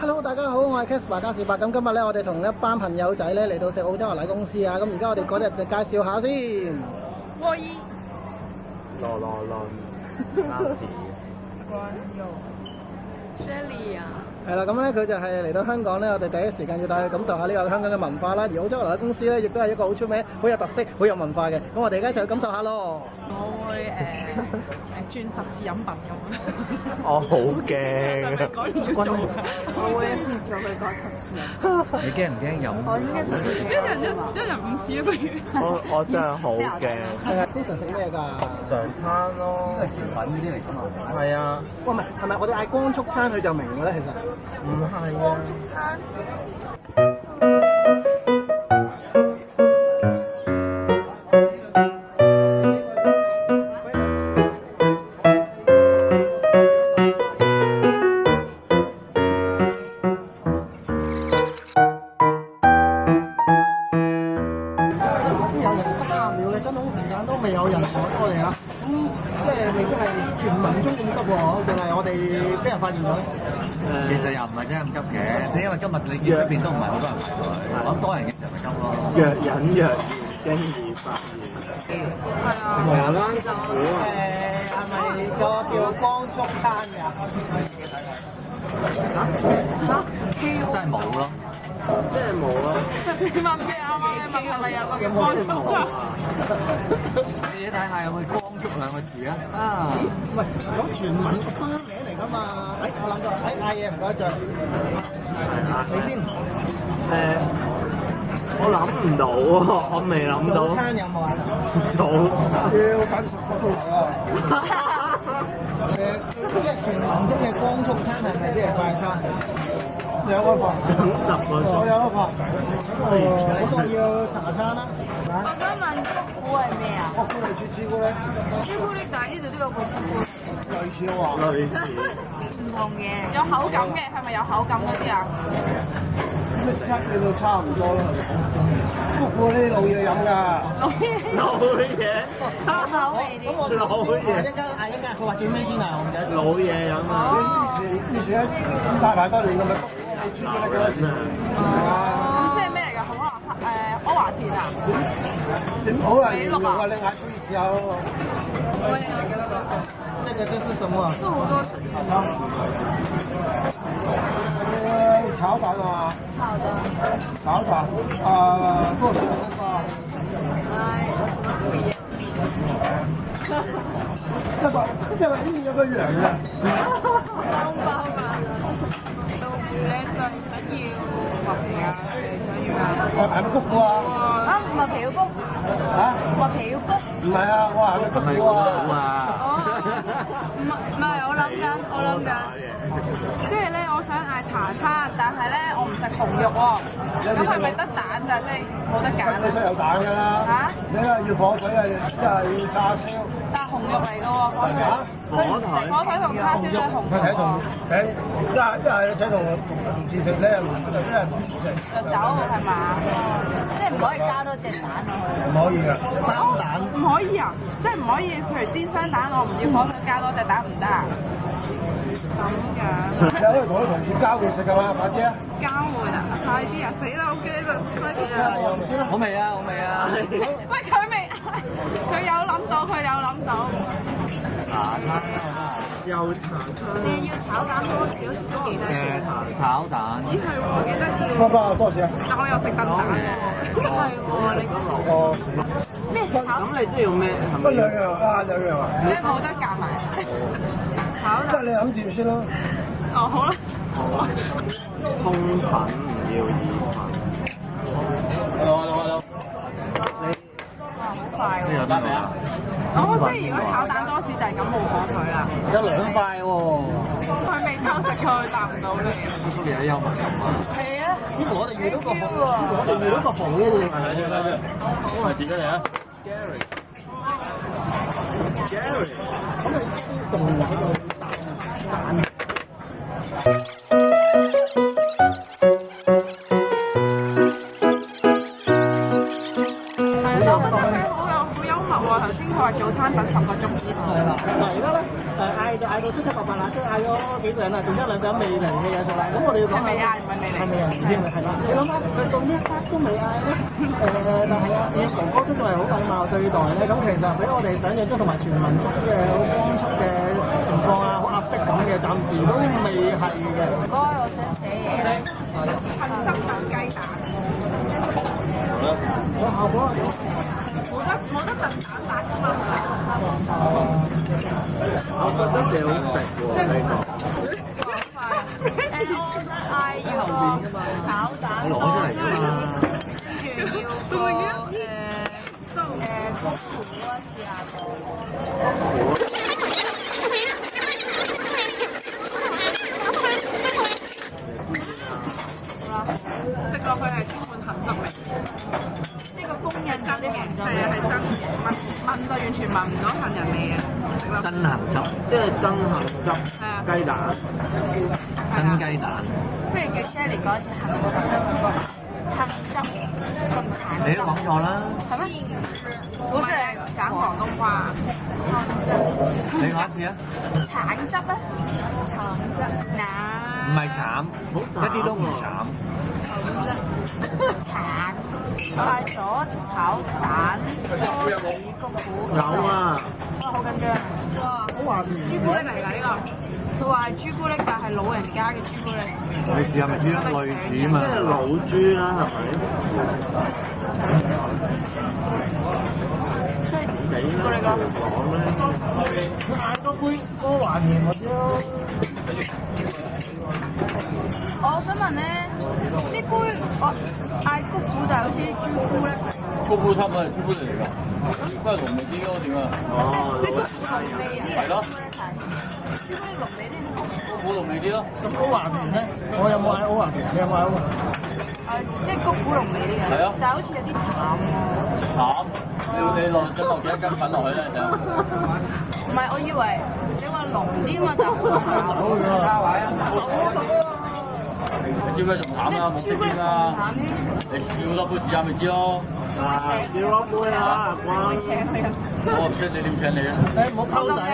Hello，大家好，我係 Casper 嘉士伯。咁今日咧，我哋同一班朋友仔咧嚟到食澳洲牛奶公司啊。咁而家我哋嗰日就介紹下先。沃伊、羅啱詞。Shelly 啊，係啦，咁咧佢就係嚟到香港咧，我哋第一時間要帶佢感受下呢個香港嘅文化啦。而澳洲牛奶公司咧，亦都係一個好出名、好有特色、好有文化嘅。咁我哋而家一齊去感受下咯。我會轉10次飲品咁。我好驚啊！講完要做，我會再去講10次。你驚唔驚飲？我應該唔會一人5次啊，不如。我真係好驚。係啊，通常食咩㗎？常餐咯，都係甜品嗰啲嚟㗎嘛。係啊，哇，唔係，係咪我哋嗌光速餐佢就明嘅咧？其實唔係啊，中餐。都未有人趕過嚟啊！咁即係未必係全民中咁急喎，定係我哋俾人發現咗咧？其實又唔係真係咁急嘅，因為今日你見出邊都唔係好多人排隊，我諗多人嘅就咪急咯。若隱若現，經已發現。係啊，啦，係咪個叫光速餐㗎？真係冇咯。即係冇咯。你問咩啱啱？你問係咪有個叫光速餐？你睇下有冇光速兩個字啊？啊！唔係講全民個花名嚟㗎嘛？我諗到，嗌嘢唔該著。你先。我諗唔到喎，我未諗到。早餐有冇啊？早。要揀10個套啊！即係全民中嘅光速餐係咪即係快餐？兩個飯，等10個鐘。我有一個飯。嗰個要茶餐啦。我想問谷古係咩啊？我估係朱古力。朱古力但係呢度都有個谷古力。類似喎。類似。唔同嘅。有口感嘅係咪有口感嗰啲啊？你都差唔多啦。谷古呢啲老嘢飲㗎。老嘢。口味啲。老嘢。嗌一間，佢話最尾先啊！我唔記得。老嘢飲啊！以前大排多年咁咪朱古力嗰陣時。咁即係咩嚟㗎？柯華田啊？好難形容啊！你嗌可以試下咯。那個這是什麼？都好多層。炒蛋啊！炒蛋。炒蛋多少個？什麼不一樣？因為呢有個羊嘅。包包嘛。到住咧最想要麥皮啊？你想要啊？係咪谷古啊？啊，麥皮要谷。嚇？麥皮要谷。唔係啊，我話係咪谷古啊？哦，唔係，我諗緊，即係咧，我想嗌茶餐，但係咧，我唔食紅肉喎，咁係咪得蛋咋？即係冇得揀你想有蛋㗎啦。嚇？你係要火腿啊，即係要叉燒。但係紅肉嚟㗎喎，火腿。火腿同叉燒都係紅肉喎。一係請同自食咧，一係唔自食。就走係嘛？即係唔可以加多隻蛋落去。唔可以㗎，生蛋。唔可以啊！即係唔可以，譬如煎雙蛋，我唔要火腿加多隻蛋唔得啊！咁樣。你可以同啲同事交換食㗎嘛，快啲啊！交換啊！快啲啊！死啦！我驚啦！快啲啊！用先啦。好味啊！好味啊！喂，佢未，佢有諗到，佢有諗到。茶餐又茶餐。你要炒蛋多少都記得。炒蛋。咦係喎，幾得意花喎！花多少啊？但我又食燉蛋喎。係喎，你哦。咩炒？咁你即係用咩？乜兩樣啊？兩樣啊？即係冇得夾埋。炒蛋。即係你諗住先咯。哦，好啦。通粉唔要意粉。Hello。哇，好快喎！呢個得未啊？哦，即係如果炒蛋多士就係咁冇火腿啦。有2塊喎。佢未偷食，佢答唔到你。叔爺幽默感啊！係啊。我哋遇到個紅嘅喎。係點解嚟啊 Gary。咁你啲動畫就蛋。係啊，我覺得佢好幽默喎。頭先佢話早餐等10個鐘之後。係啦，嗱而家咧嗌到七七八八啦，即係嗌咗幾幾個人啊，仲一兩個人未嚟嘅嘢食啦。咁我哋要講係咪啊？問你嚟。係咪人先啊？係啦。你諗下，去到呢一刻都未嗌咧，但係啊，你哥哥都仲係好禮貌對待咧。咁其實比我哋想象中同埋全民福嘅好光速嘅情況啊，好壓迫咁嘅，暫時都未係嘅。唔該，我想寫嘢。噴汁燉雞蛋。個效果係點？冇得燉蛋白㗎嘛。我覺得幾好食喎呢個。我想嗌要個炒蛋我攞出嚟㗎嘛。跟住要個谷糊啊，試下個。食落去係充滿鹹汁味，呢個封印汁啲鹹汁味係真聞就完全聞唔到杏仁味嘅，食落真鹹汁，即係真杏汁係啊，雞蛋。真雞蛋。不如叫 Shelly 講一次杏汁，杏汁同橙你都講錯啦。係咩？好似係講廣東話。你講一次啊。橙汁咧？橙汁嗱。唔係慘，一啲都唔慘。橙快咗炒蛋多士谷糊。有啊。哇！好緊張。哇！好話朱古力嚟㗎呢個。佢話係朱古力，但係老人家嘅朱古力。你試下咪豬類似嘛？即係老豬啦，係咪？即係幾啦？講咧。佢嗌多杯歌華田或者。我想問咧，呢杯我嗌谷糊，但係好似啲朱古力嚟。谷菇差唔多係朱古力嚟㗎，應該係濃味啲咯，點啊？哦，即係谷糊濃味啊！係咯，朱古力濃味啲。谷菇濃味啲咯。咁歐華田咧，我有冇嗌歐華田？你有冇嗌歐華田？即係谷糊濃味啲嘅。係啊但係好似有啲淡喎。淡，你想落幾多斤粉落去咧？就唔係，我以為你話濃啲嘛，就好淡。你知唔知仲淡啊？冇識添啊！你叫多杯試下咪知咯。啊，叫一杯啊，關。我唔識你點請你啊？誒唔好溝仔啊！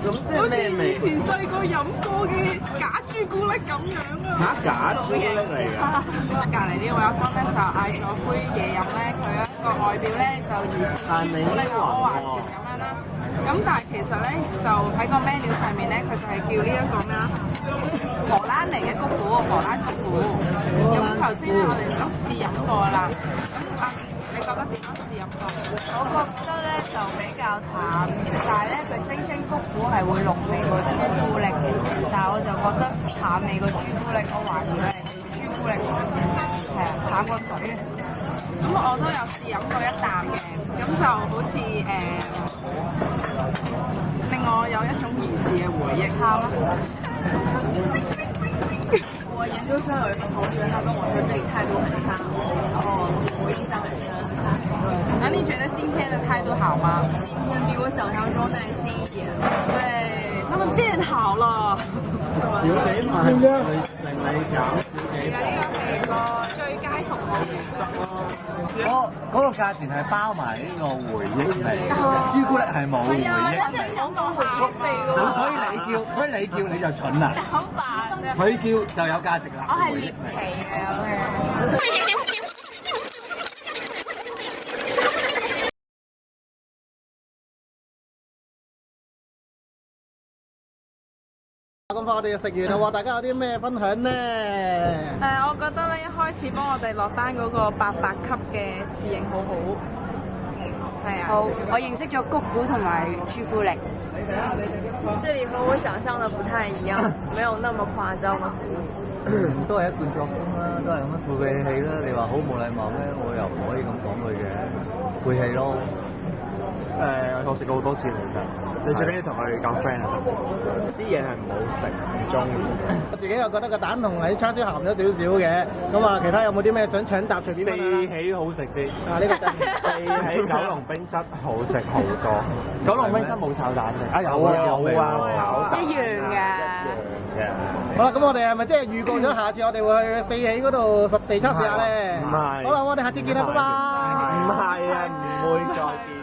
咁即係咩味？以前細個飲過嘅假朱古力咁樣啊！嚇，假朱古力嚟㗎？隔離呢位阿芬咧就嗌咗杯嘢飲咧，佢一個外表咧就疑似朱古力嘅柯華田咁樣啦。咁但係其實咧就喺個 menu 上面咧，佢就係叫呢一個咩啦？荷蘭嚟嘅谷糊，荷蘭谷糊。咁頭先咧我哋都試飲過啦。咁啊，你覺得點樣試飲過？我覺得咧就比較淡，但係咧佢聲稱谷糊係會濃味個朱古力嘅，但係我就覺得淡味個朱古力，我懷疑佢係朱古力，係啊，淡過水嘅。咁我都有試飲過一啖嘅，咁就好似令我有一種兒時嘅回憶。淡啊！我研究生有一個同學，他跟我說這裡態度很差，然後我印象很深。那你覺得今天的態度好嗎？今天比我想象中耐心一點。對，他們變好了。小幾萬令你減少幾而家呢個係個最佳服務原則咯。嗰個價錢係包埋呢個回憶味，朱古力係冇回憶味。有冇回憶味喎？所以你叫你就蠢啦，好煩啊！佢叫就有價值啦。我係獵奇嘅咁樣。咁快我哋就食完啦喎，大家有啲咩分享咧？我覺得咧一開始幫我哋落單嗰個800級嘅侍應好好。係啊。好，我認識咗谷糊同埋朱古力。這裡和我想象的不太一樣，沒有那麼誇張嘛。都係一貫作風啦，都係咁樣晦氣氣啦。你話好冇禮貌咧，我又唔可以咁講佢嘅，晦氣咯。我食過好多次其實，你最緊要同佢夠 friend 啊！啲嘢係唔好食，唔中意。我自己又覺得個蛋同啲叉燒鹹咗少少嘅，咁啊其他有冇啲咩想搶答隨便問啦？四喜好食啲。啊呢個真四喜九龍冰室好食好多。九龍冰室冇炒蛋嘅。啊有啊有啊炒蛋。一樣嘅。好啦，咁我哋係咪即係預告咗下次我哋會去四喜嗰度實地測試下咧？唔係。好啦，我哋下次見啦，拜拜。唔係啊，唔會再見。